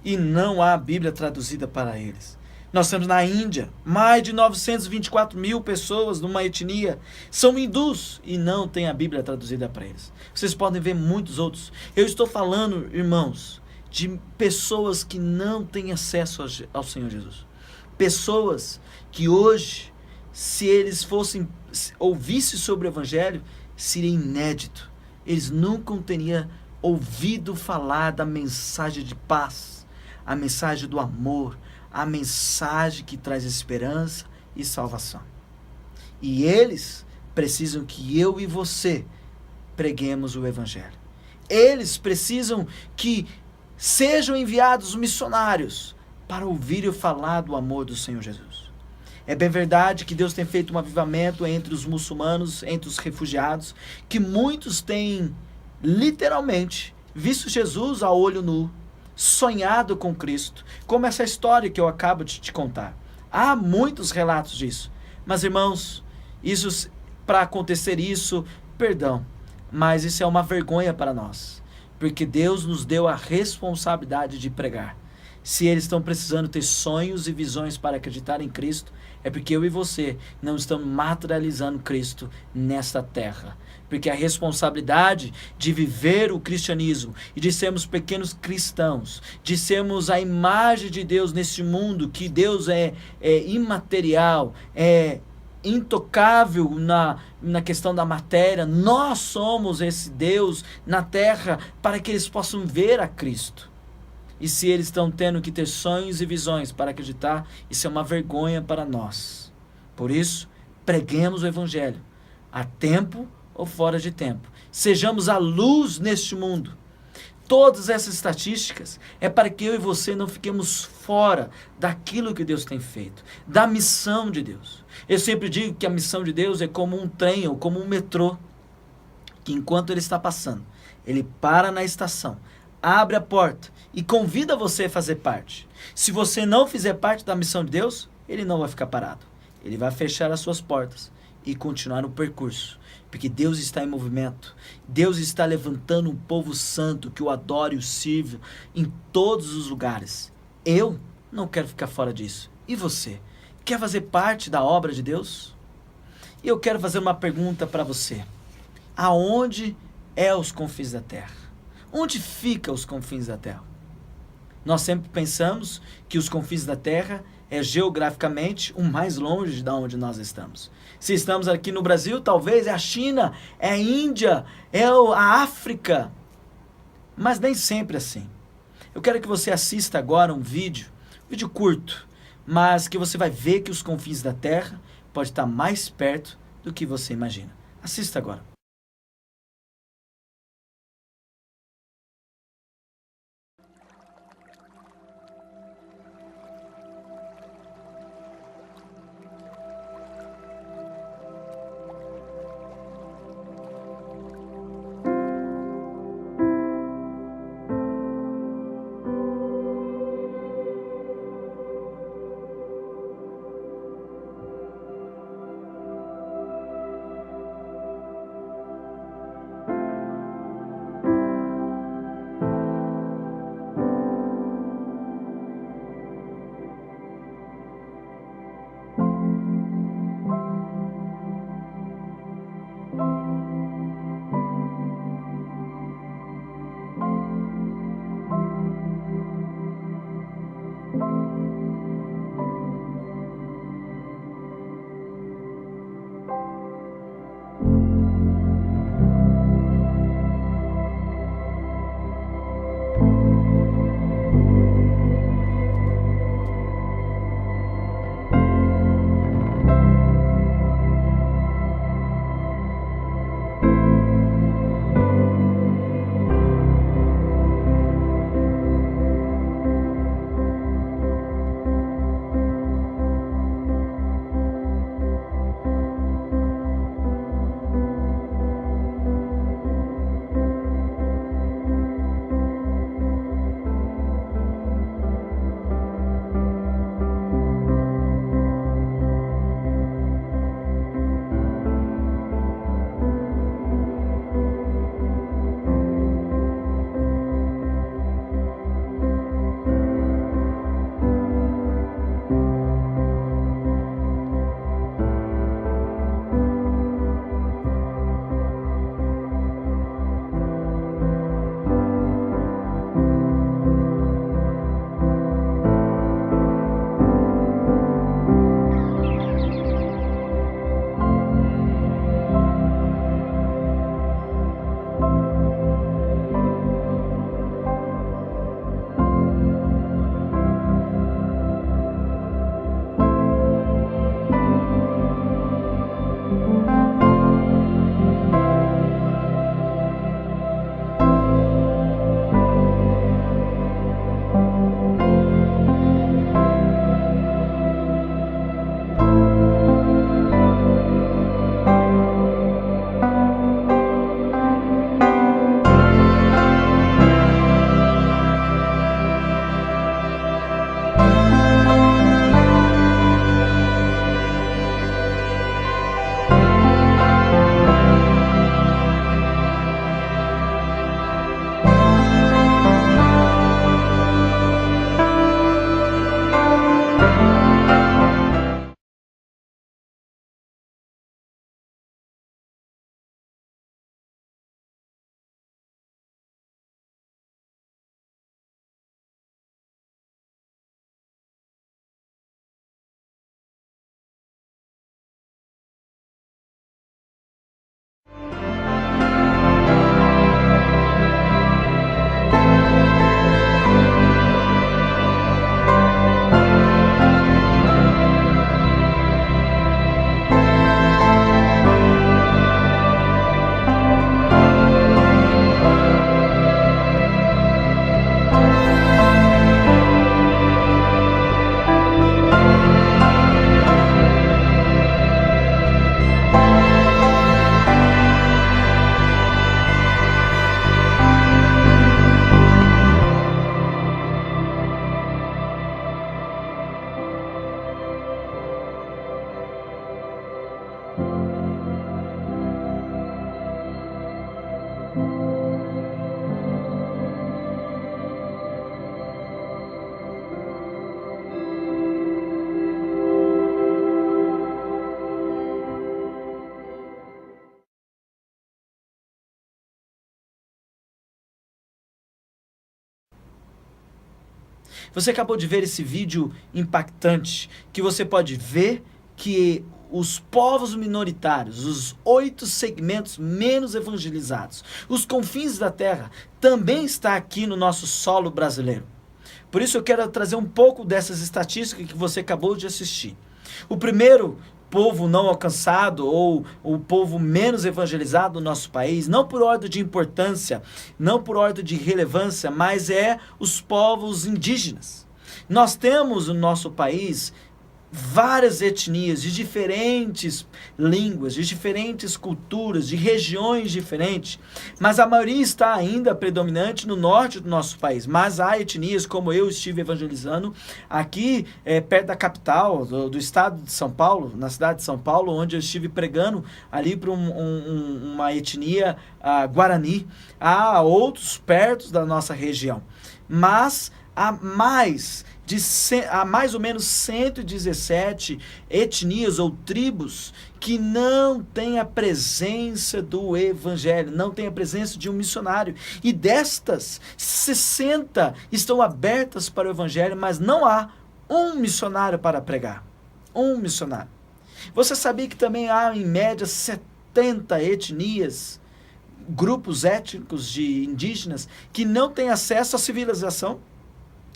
[SPEAKER 1] e não há Bíblia traduzida para eles. Nós temos na Índia mais de 924 mil pessoas numa etnia, são hindus e não tem a Bíblia traduzida para eles. Vocês podem ver muitos outros. Eu estou falando, irmãos, de pessoas que não têm acesso ao Senhor Jesus. Pessoas que hoje, se eles ouvissem sobre o Evangelho, seria inédito. Eles nunca teriam ouvido falar da mensagem de paz, a mensagem do amor, a mensagem que traz esperança e salvação. E eles precisam que eu e você preguemos o Evangelho. Eles precisam que sejam enviados missionários para ouvir falar do amor do Senhor Jesus. É bem verdade que Deus tem feito um avivamento entre os muçulmanos, entre os refugiados, que muitos têm literalmente visto Jesus a olho nu, sonhado com Cristo, como essa história que eu acabo de te contar. Há muitos relatos disso. Mas, irmãos, para acontecer isso, perdão, mas isso é uma vergonha para nós, porque Deus nos deu a responsabilidade de pregar. Se eles estão precisando ter sonhos e visões para acreditar em Cristo, é porque eu e você não estamos materializando Cristo nesta terra. Porque a responsabilidade de viver o cristianismo e de sermos pequenos cristãos, de sermos a imagem de Deus nesse mundo, que Deus é imaterial, é intocável na questão da matéria, nós somos esse Deus na terra para que eles possam ver a Cristo. E se eles estão tendo que ter sonhos e visões para acreditar, isso é uma vergonha para nós. Por isso, preguemos o Evangelho, a tempo ou fora de tempo. Sejamos a luz neste mundo. Todas essas estatísticas é para que eu e você não fiquemos fora daquilo que Deus tem feito, da missão de Deus. Eu sempre digo que a missão de Deus é como um trem ou como um metrô, que enquanto ele está passando, ele para na estação, abre a porta e convida você a fazer parte. Se você não fizer parte da missão de Deus, ele não vai ficar parado. Ele vai fechar as suas portas e continuar o percurso. Porque Deus está em movimento. Deus está levantando um povo santo que o adore e o sirva em todos os lugares. Eu não quero ficar fora disso. E você? Quer fazer parte da obra de Deus? E eu quero fazer uma pergunta para você. Aonde é os confins da terra? Onde fica os confins da terra? Nós sempre pensamos que os confins da terra é geograficamente o mais longe de onde nós estamos. Se estamos aqui no Brasil, talvez é a China, é a Índia, é a África. Mas nem sempre assim. Eu quero que você assista agora um vídeo curto, mas que você vai ver que os confins da terra pode estar mais perto do que você imagina. Assista agora. Você acabou de ver esse vídeo impactante, que você pode ver que os povos minoritários, os 8 segmentos menos evangelizados, os confins da terra, também está aqui no nosso solo brasileiro. Por isso eu quero trazer um pouco dessas estatísticas que você acabou de assistir. O primeiro povo não alcançado ou o povo menos evangelizado do nosso país, não por ordem de importância, não por ordem de relevância, mas é os povos indígenas. Nós temos no nosso país várias etnias de diferentes línguas, de diferentes culturas, de regiões diferentes, mas a maioria está ainda predominante no norte do nosso país. Mas há etnias, como eu estive evangelizando aqui perto da capital do estado de São Paulo, na cidade de São Paulo, onde eu estive pregando ali para uma etnia Guarani. Há outros perto da nossa região, mas há mais ou menos 117 etnias ou tribos que não têm a presença do evangelho, não têm a presença de um missionário. E destas, 60 estão abertas para o evangelho, mas não há um missionário para pregar. Um missionário. Você sabia que também há, em média, 70 etnias, grupos étnicos de indígenas, que não têm acesso à civilização?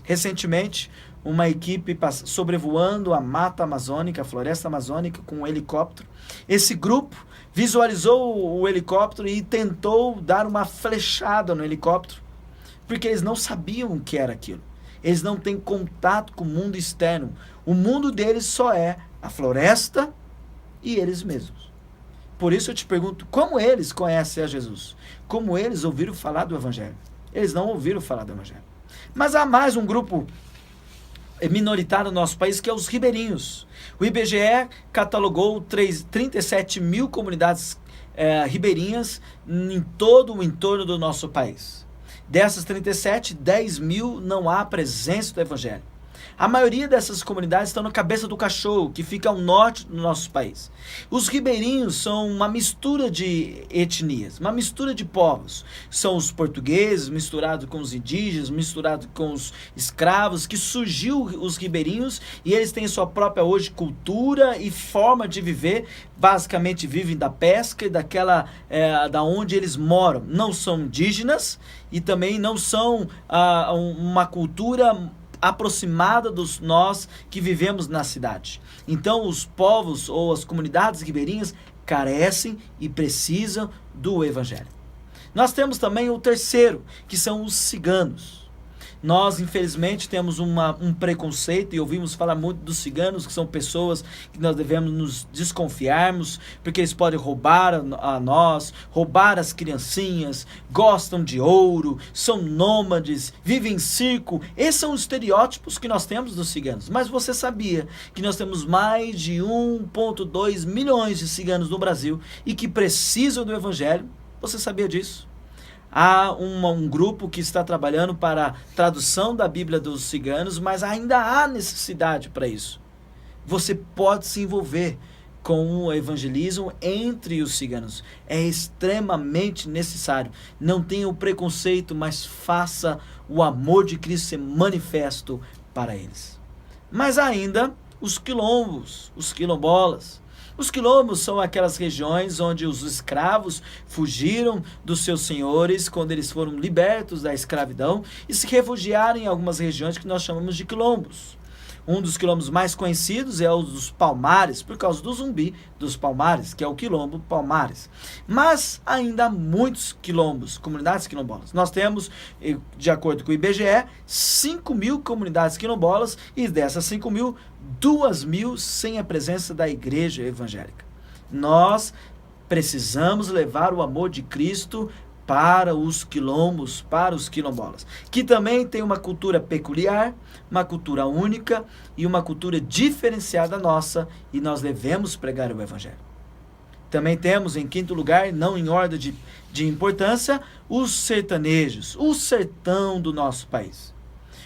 [SPEAKER 1] Recentemente, uma equipe sobrevoando a mata amazônica, a floresta amazônica, com um helicóptero. Esse grupo visualizou o helicóptero e tentou dar uma flechada no helicóptero, porque eles não sabiam o que era aquilo. Eles não têm contato com o mundo externo. O mundo deles só é a floresta e eles mesmos. Por isso eu te pergunto, como eles conhecem a Jesus? Como eles ouviram falar do evangelho? Eles não ouviram falar do evangelho. Mas há mais um grupo minoritário no nosso país, que é os ribeirinhos. O IBGE catalogou 37 mil comunidades ribeirinhas em todo o entorno do nosso país. Dessas 37, 10 mil não há presença do evangelho. A maioria dessas comunidades estão na Cabeça do Cachorro, que fica ao norte do nosso país. Os ribeirinhos são uma mistura de etnias, uma mistura de povos. São os portugueses misturados com os indígenas, misturados com os escravos, que surgiu os ribeirinhos e eles têm sua própria hoje cultura e forma de viver. Basicamente vivem da pesca e da onde eles moram. Não são indígenas e também não são uma cultura aproximada dos nós que vivemos na cidade. Então os povos ou as comunidades ribeirinhas carecem e precisam do evangelho. Nós temos também o terceiro, que são os ciganos. Nós, infelizmente, temos um preconceito e ouvimos falar muito dos ciganos, que são pessoas que nós devemos nos desconfiarmos, porque eles podem roubar a nós, roubar as criancinhas, gostam de ouro, são nômades, vivem em circo. Esses são os estereótipos que nós temos dos ciganos. Mas você sabia que nós temos mais de 1,2 milhões de ciganos no Brasil e que precisam do evangelho? Você sabia disso? Há um grupo que está trabalhando para a tradução da Bíblia dos ciganos, mas ainda há necessidade para isso. Você pode se envolver com o evangelismo entre os ciganos. É extremamente necessário. Não tenha o preconceito, mas faça o amor de Cristo ser manifesto para eles. Mas ainda os quilombos, os quilombolas. Os quilombos são aquelas regiões onde os escravos fugiram dos seus senhores quando eles foram libertos da escravidão e se refugiaram em algumas regiões que nós chamamos de quilombos. Um dos quilombos mais conhecidos é o dos Palmares, por causa do Zumbi dos Palmares, que é o quilombo Palmares. Mas ainda há muitos quilombos, comunidades quilombolas. Nós temos, de acordo com o IBGE, 5 mil comunidades quilombolas e dessas 5 mil, 2 mil sem a presença da igreja evangélica. Nós precisamos levar o amor de Cristo para os quilombos, para os quilombolas, que também tem uma cultura peculiar, uma cultura única e uma cultura diferenciada nossa, e nós devemos pregar o evangelho. Também temos, em quinto lugar, não em ordem de importância, os sertanejos, o sertão do nosso país.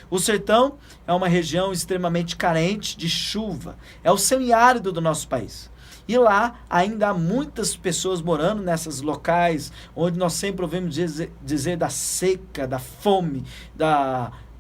[SPEAKER 1] O sertão é uma região extremamente carente de chuva, é o semiárido do nosso país. E lá ainda há muitas pessoas morando nesses locais onde nós sempre ouvimos dizer da seca, da fome,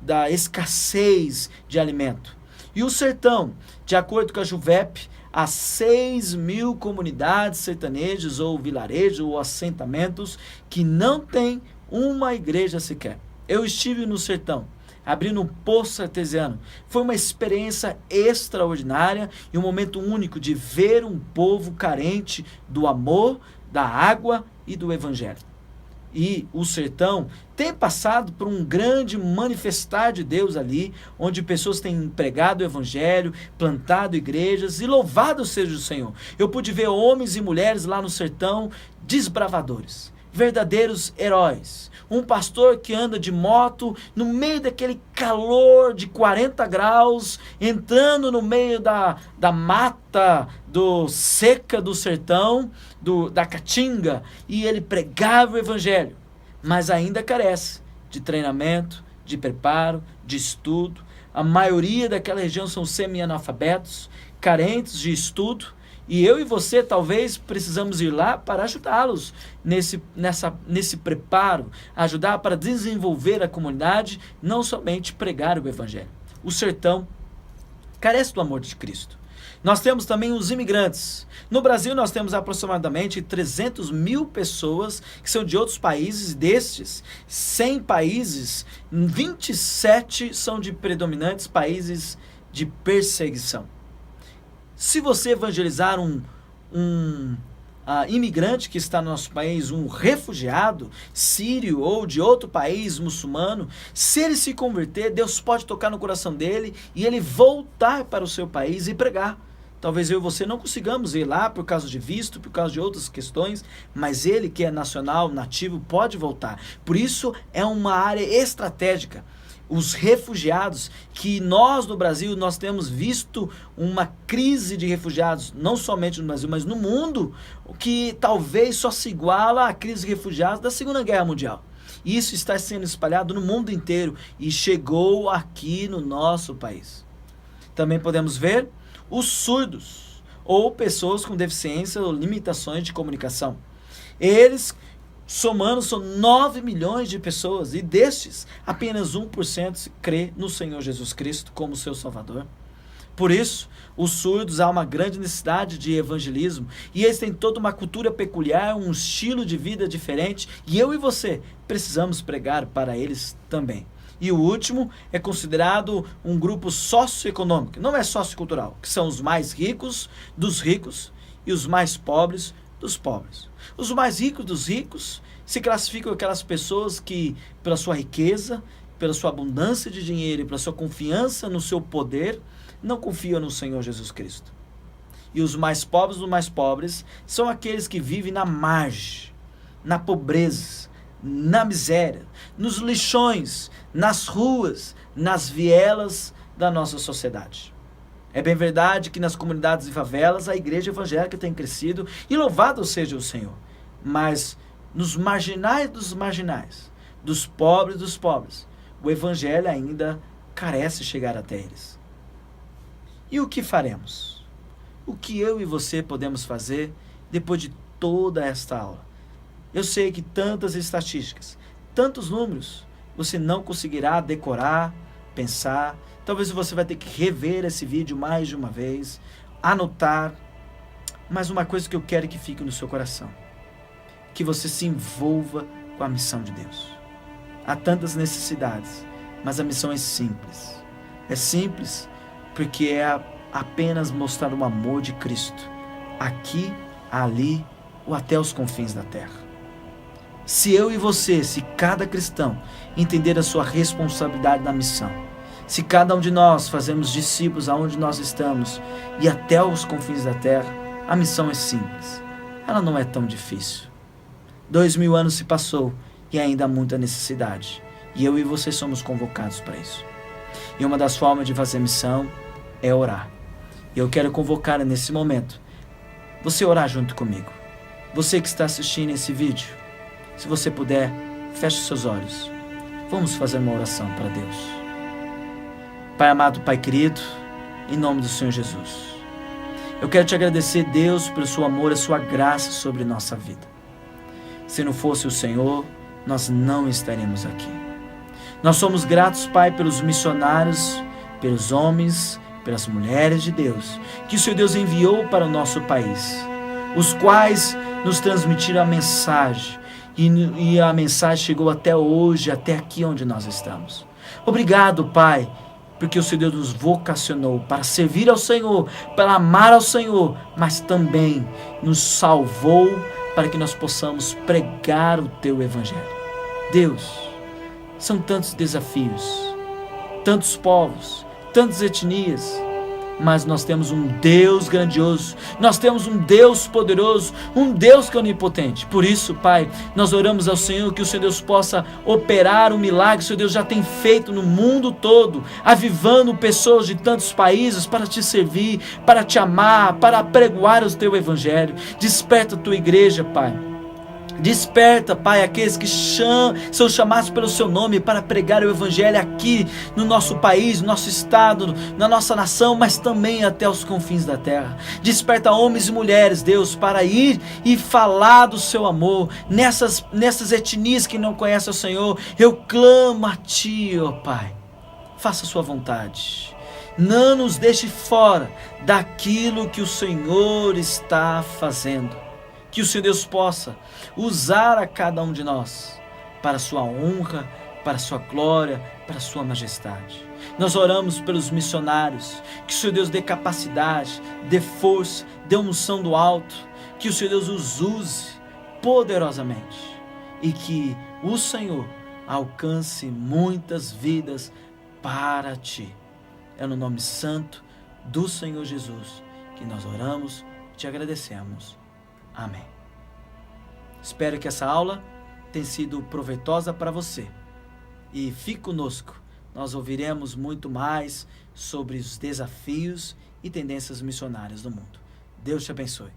[SPEAKER 1] da escassez de alimento. E o sertão, de acordo com a Juvep, há 6.000 comunidades sertanejas ou vilarejos ou assentamentos que não têm uma igreja sequer. Eu estive no sertão, abrindo um poço artesiano. Foi uma experiência extraordinária e um momento único de ver um povo carente do amor, da água e do evangelho. E o sertão tem passado por um grande manifestar de Deus ali, onde pessoas têm pregado o evangelho, plantado igrejas e louvado seja o Senhor. Eu pude ver homens e mulheres lá no sertão, desbravadores, verdadeiros heróis. Um pastor que anda de moto no meio daquele calor de 40 graus, entrando no meio da mata seca do sertão, da caatinga, e ele pregava o evangelho, mas ainda carece de treinamento, de preparo, de estudo. A maioria daquela região são semi-analfabetos, carentes de estudo, e eu e você talvez precisamos ir lá para ajudá-los nesse preparo, ajudar para desenvolver a comunidade, não somente pregar o evangelho. O sertão carece do amor de Cristo. Nós temos também os imigrantes. No Brasil nós temos aproximadamente 300.000 pessoas que são de outros países. Destes 100 países, 27 são de predominantes países de perseguição. Se você evangelizar um imigrante que está no nosso país, um refugiado sírio ou de outro país muçulmano, se ele se converter, Deus pode tocar no coração dele e ele voltar para o seu país e pregar. Talvez eu e você não consigamos ir lá por causa de visto, por causa de outras questões, mas ele que é nacional, nativo, pode voltar. Por isso é uma área estratégica. Os refugiados, que nós no Brasil, nós temos visto uma crise de refugiados, não somente no Brasil, mas no mundo, que talvez só se iguala à crise de refugiados da Segunda Guerra Mundial. Isso está sendo espalhado no mundo inteiro e chegou aqui no nosso país. Também podemos ver os surdos, ou pessoas com deficiência ou limitações de comunicação. Eles somando, são 9 milhões de pessoas, e destes, apenas 1% crê no Senhor Jesus Cristo como seu Salvador. Por isso, os surdos, há uma grande necessidade de evangelismo, e eles têm toda uma cultura peculiar, um estilo de vida diferente, e eu e você precisamos pregar para eles também. E o último é considerado um grupo socioeconômico, não é sociocultural, que são os mais ricos dos ricos e os mais pobres dos pobres. Os mais ricos dos ricos se classificam aquelas pessoas que, pela sua riqueza, pela sua abundância de dinheiro e pela sua confiança no seu poder, não confiam no Senhor Jesus Cristo. E os mais pobres dos mais pobres são aqueles que vivem na margem, na pobreza, na miséria, nos lixões, nas ruas, nas vielas da nossa sociedade. É bem verdade que nas comunidades e favelas a igreja evangélica tem crescido e louvado seja o Senhor. Mas nos marginais dos marginais, dos pobres, o evangelho ainda carece de chegar até eles. E o que faremos? O que eu e você podemos fazer depois de toda esta aula? Eu sei que tantas estatísticas, tantos números, você não conseguirá decorar, pensar. Talvez você vai ter que rever esse vídeo mais de uma vez, anotar. Mas uma coisa que eu quero que fique no seu coração: que você se envolva com a missão de Deus. Há tantas necessidades, mas a missão é simples. É simples porque é apenas mostrar o amor de Cristo, aqui, ali ou até os confins da terra. Se eu e você, se cada cristão entender a sua responsabilidade na missão, se cada um de nós fazemos discípulos aonde nós estamos e até os confins da terra, a missão é simples. Ela não é tão difícil. 2000 anos se passou e ainda há muita necessidade. E eu e você somos convocados para isso. E uma das formas de fazer missão é orar. E eu quero convocar nesse momento você orar junto comigo. Você que está assistindo esse vídeo, se você puder, feche seus olhos. Vamos fazer uma oração para Deus. Pai amado, Pai querido, em nome do Senhor Jesus, eu quero te agradecer, Deus, pelo seu amor e sua graça sobre nossa vida. Se não fosse o Senhor, nós não estaríamos aqui. Nós somos gratos, Pai, pelos missionários, pelos homens, pelas mulheres de Deus, que o Senhor Deus enviou para o nosso país, os quais nos transmitiram a mensagem, e a mensagem chegou até hoje, até aqui onde nós estamos. Obrigado, Pai, porque o Senhor Deus nos vocacionou para servir ao Senhor, para amar ao Senhor, mas também nos salvou para que nós possamos pregar o Teu Evangelho. Deus, são tantos desafios, tantos povos, tantas etnias, mas nós temos um Deus grandioso, nós temos um Deus poderoso, um Deus que é onipotente. Por isso, Pai, nós oramos ao Senhor que o Senhor Deus possa operar o milagre que o Senhor Deus já tem feito no mundo todo, avivando pessoas de tantos países para Te servir, para Te amar, para pregoar o Teu Evangelho. Desperta a Tua igreja, Pai. Desperta, Pai, aqueles que são chamados pelo Seu nome para pregar o Evangelho aqui no nosso país, no nosso estado, na nossa nação, mas também até os confins da terra. Desperta homens e mulheres, Deus, para ir e falar do Seu amor nessas etnias que não conhecem o Senhor. Eu clamo a Ti, ó Pai, faça a Sua vontade. Não nos deixe fora daquilo que o Senhor está fazendo. Que o Senhor Deus possa usar a cada um de nós para a Sua honra, para a Sua glória, para a Sua majestade. Nós oramos pelos missionários, que o Senhor Deus dê capacidade, dê força, dê unção do alto, que o Senhor Deus os use poderosamente e que o Senhor alcance muitas vidas para Ti. É no nome santo do Senhor Jesus que nós oramos e Te agradecemos. Amém. Espero que essa aula tenha sido proveitosa para você. E fique conosco. Nós ouviremos muito mais sobre os desafios e tendências missionárias do mundo. Deus te abençoe.